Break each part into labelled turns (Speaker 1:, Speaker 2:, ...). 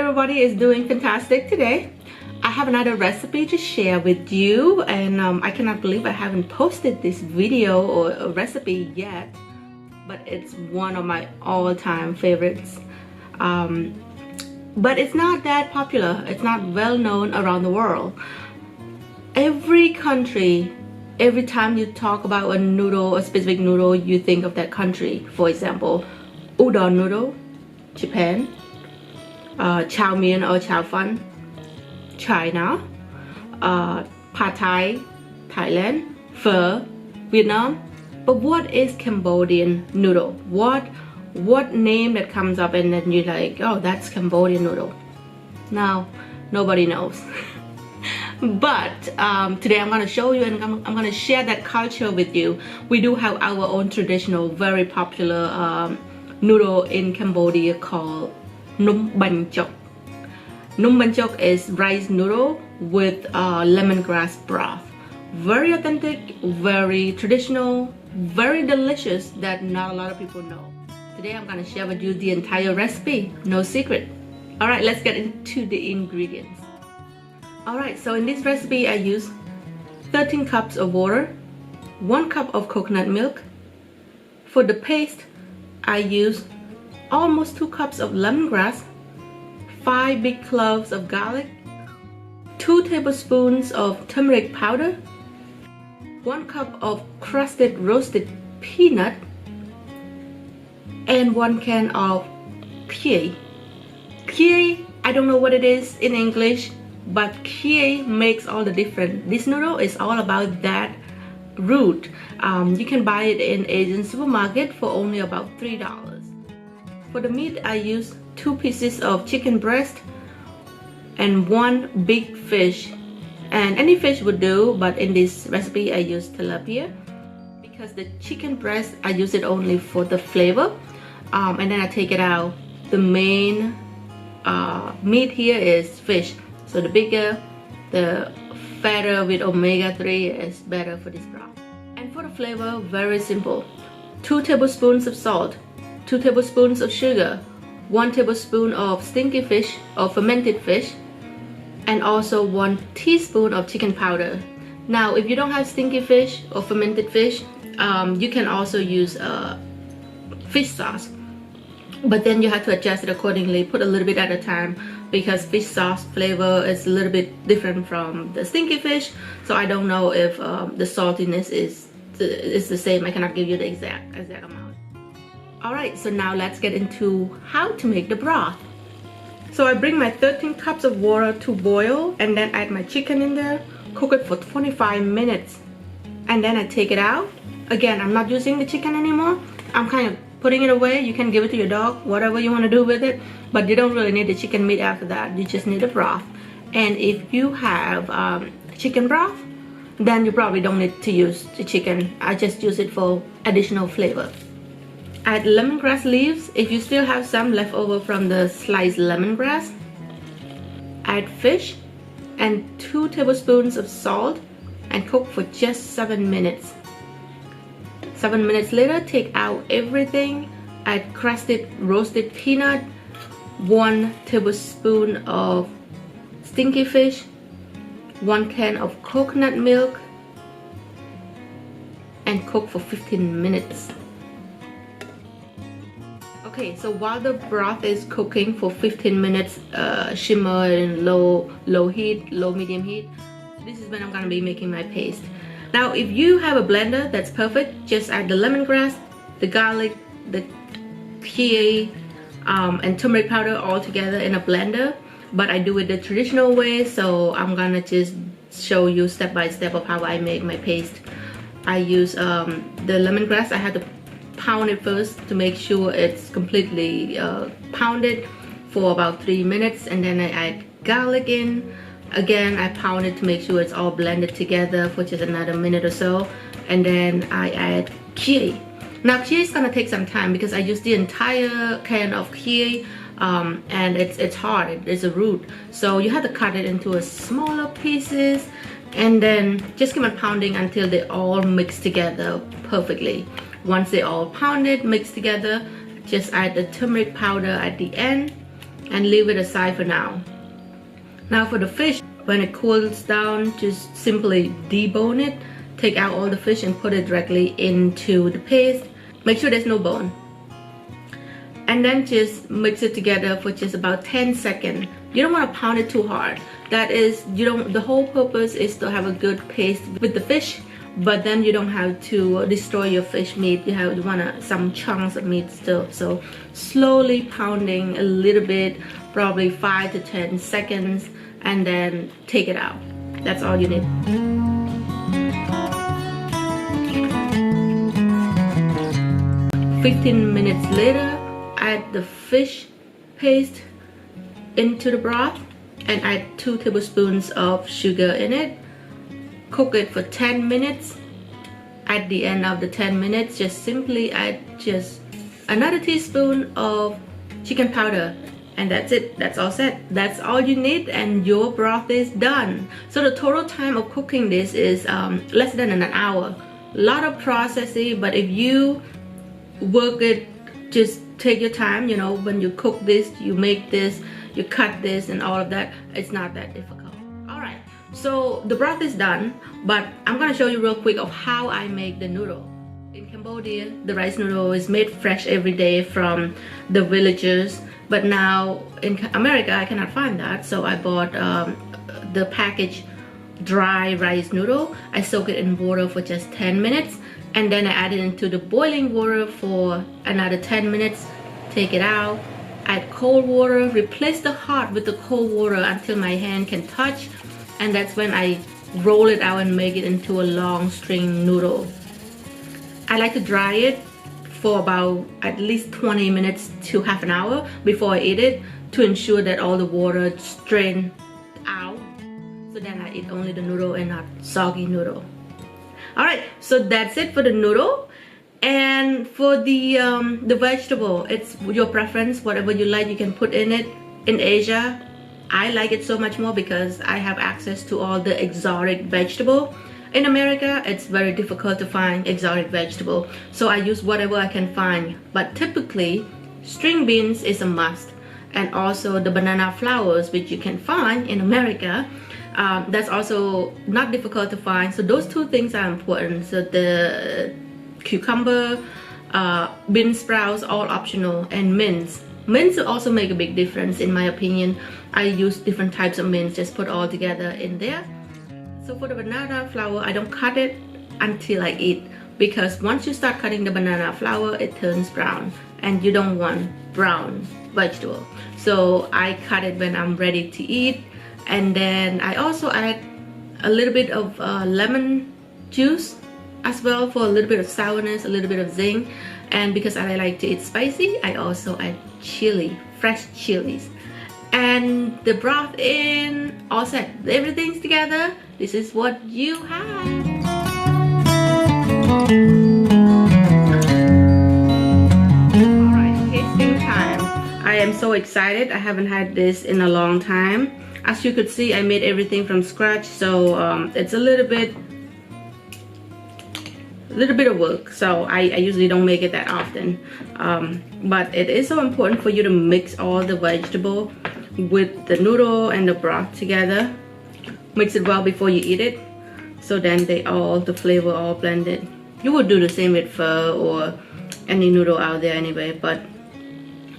Speaker 1: everybody is doing fantastic today. I have another recipe to share with you, and I cannot believe I haven't posted this video or a recipe yet, but it's one of my all-time favorites. But it's not that popular. It's not well known around the world. Every country, every time you talk about a noodle, a specific noodle, you think of that country. For example, udon noodle, Japan, chow mein or chow fun, China, pad thai, Thailand, pho, Vietnam. But what is Cambodian noodle? What name that comes up and then you're like, oh, that's Cambodian noodle? Now, nobody knows. But today I'm going to show you, and I'm going to share that culture with you. We do have our own traditional, very popular noodle in Cambodia called Nom Banh Chok. Nom Banh Chok is rice noodle with lemongrass broth. Very authentic, very traditional, very delicious that not a lot of people know. Today I'm going to share with you the entire recipe, no secret. Alright, let's get into the ingredients. Alright, so in this recipe I use 13 cups of water, 1 cup of coconut milk. For the paste, I use almost 2 cups of lemongrass, 5 big cloves of garlic, 2 tablespoons of turmeric powder, 1 cup of crusted roasted peanut, and 1 can of Kachai. Kachai, I don't know what it is in English, but Kachai makes all the difference. This noodle is all about that root. You can buy it in Asian supermarket for only about $3. For the meat, I use 2 pieces of chicken breast and 1 big fish. And any fish would do, but in this recipe I use tilapia because the chicken breast I use it only for the flavor. And then I take it out. The main meat here is fish, so the bigger, the fatter with omega-3 is better for this broth. And for the flavor, very simple. 2 tablespoons of salt, 2 tablespoons of sugar, 1 tablespoon of stinky fish or fermented fish, and also 1 teaspoon of chicken powder. Now if you don't have stinky fish or fermented fish, you can also use fish sauce, but then you have to adjust it accordingly. Put a little bit at a time because fish sauce flavor is a little bit different from the stinky fish, so I don't know if the saltiness is the same. I cannot give you the exact amount. Alright, so now let's get into how to make the broth. So I bring my 13 cups of water to boil and then add my chicken in there, cook it for 25 minutes, and then I take it out. Again, I'm not using the chicken anymore. I'm kind of putting it away. You can give it to your dog, whatever you want to do with it, but you don't really need the chicken meat after that. You just need the broth. And if you have chicken broth, then you probably don't need to use the chicken. I just use it for additional flavor. Add lemongrass leaves if you still have some left over from the sliced lemongrass. Add fish and 2 tablespoons of salt and cook for just 7 minutes. 7 minutes later, take out everything. Add crusted roasted peanut, 1 tablespoon of stinky fish, 1 can of coconut milk, and cook for 15 minutes. Okay, so while the broth is cooking for 15 minutes, shimmer in low heat, low medium heat, this is when I'm gonna be making my paste. Now if you have a blender, that's perfect. Just add the lemongrass, the garlic, the Kachai, and turmeric powder all together in a blender. But I do it the traditional way, so I'm gonna just show you step by step of how I make my paste. I use the lemongrass. I have to pound it first to make sure it's completely pounded for about 3 minutes, and then I add garlic in. Again, I pound it to make sure it's all blended together for just another minute or so, and then I add Kachai. Now Kachai is gonna take some time because I use the entire can of Kachai, and it's hard. It's a root, so you have to cut it into smaller pieces, and then just keep on pounding until they all mix together perfectly. Once they all pounded, mixed together, just add the turmeric powder at the end, and leave it aside for now. Now for the fish, when it cools down, just simply debone it, take out all the fish and put it directly into the paste. Make sure there's no bone. And then just mix it together for just about 10 seconds. You don't want to pound it too hard. That is, the whole purpose is to have a good paste with the fish, but then you don't have to destroy your fish meat. You want some chunks of meat still. So slowly pounding a little bit, probably 5 to 10 seconds, and then take it out. That's all you need. "15 minutes later, add the fish paste into the broth and add 2 tablespoons of sugar in it. Cook it for 10 minutes. At the end of the 10 minutes, just simply add just another teaspoon of chicken powder, and that's it. That's all set. That's all you need, and your broth is done. So the total time of cooking this is less than an hour. A lot of processing, but if you work it, just take your time. You know, when you cook this, you make this, you cut this and all of that, it's not that difficult. All right, so the broth is done, but I'm gonna show you real quick of how I make the noodle. In Cambodia, the rice noodle is made fresh every day from the villagers, but now in America I cannot find that, so I bought the packaged dry rice noodle. I soak it in water for just 10 minutes, and then I add it into the boiling water for another 10 minutes. Take it out, add cold water, replace the hot with the cold water until my hand can touch, and that's when I roll it out and make it into a long string noodle. I like to dry it for about at least 20 minutes to half an hour before I eat it, to ensure that all the water drains out, so then I eat only the noodle and not soggy noodle. Alright, so that's it for the noodle. And for the vegetable, it's your preference. Whatever you like, you can put in it. In Asia, I like it so much more because I have access to all the exotic vegetable. In America, it's very difficult to find exotic vegetable, so I use whatever I can find. But typically, string beans is a must, and also the banana flowers, which you can find in America. That's also not difficult to find. So those two things are important. So the cucumber, bean sprouts, all optional, and mince. Mince also make a big difference in my opinion. I use different types of mince, just put all together in there. So for the banana flower, I don't cut it until I eat, because once you start cutting the banana flower, it turns brown, and you don't want brown vegetable. So I cut it when I'm ready to eat. And then I also add a little bit of lemon juice as well for a little bit of sourness, a little bit of zing. And because I like to eat spicy, I also add chili, fresh chilies. And the broth in, all set. Everything's together. This is what you have. Alright, tasting time. I am so excited. I haven't had this in a long time. As you could see, I made everything from scratch, so it's a little bit of work. So I usually don't make it that often, but it is so important for you to mix all the vegetable with the noodle and the broth together. Mix it well before you eat it, so then the flavor all blended. You would do the same with pho or any noodle out there anyway, but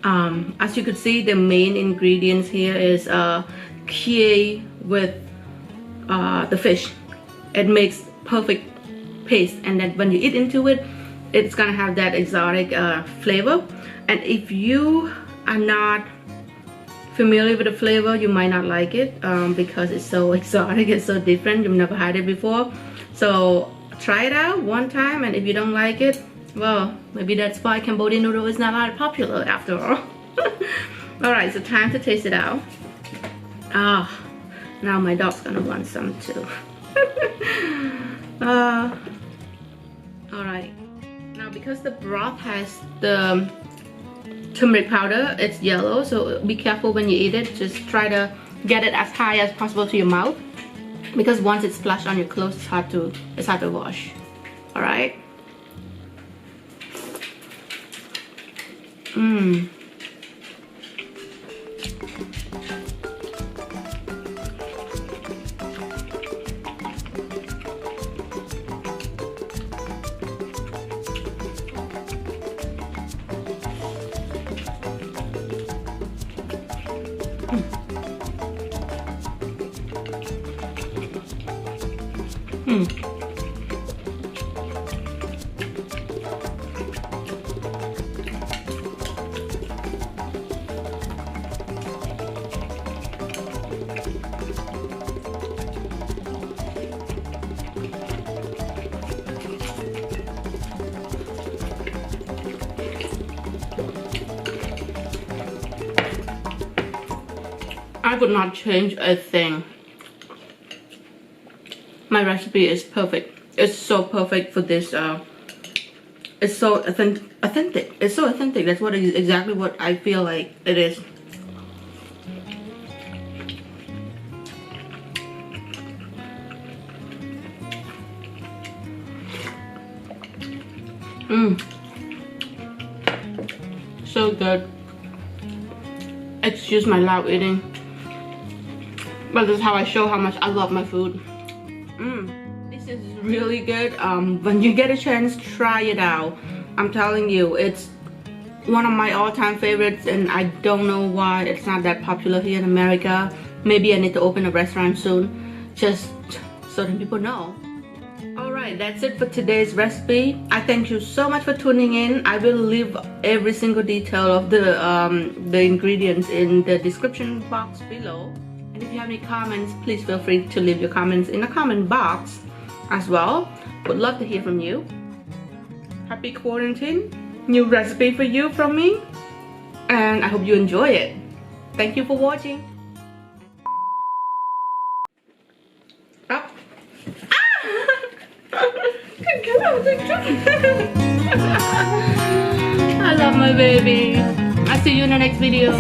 Speaker 1: as you could see, the main ingredients here is kachai with the fish. It makes perfect paste, and then when you eat into it, it's gonna have that exotic flavor. And if you are not familiar with the flavor, you might not like it because it's so exotic, it's so different, you've never had it before. So try it out one time, and if you don't like it, well, maybe that's why Cambodian noodle is not that popular after all. Alright, so time to taste it out. Ah, now my dog's gonna want some too. Alright, now because the broth has the turmeric powder, it's yellow, so be careful when you eat it. Just try to get it as high as possible to your mouth, because once it's splashed on your clothes, it's hard to wash. Alright. I could not change a thing. My recipe is perfect. It's so perfect for this. It's so authentic. It's so authentic. That's what exactly what I feel like it is. So good. Excuse my loud eating, but this is how I show how much I love my food. This is really good. When you get a chance, try it out. I'm telling you, it's one of my all-time favorites, and I don't know why it's not that popular here in America. Maybe I need to open a restaurant soon, just so that people know. Alright, that's it for today's recipe. I thank you so much for tuning in. I will leave every single detail of the ingredients in the description box below. And if you have any comments, please feel free to leave your comments in the comment box as well. Would love to hear from you. Happy quarantine. New recipe for you from me. And I hope you enjoy it. Thank you for watching. Up. I love my baby. I'll see you in the next video.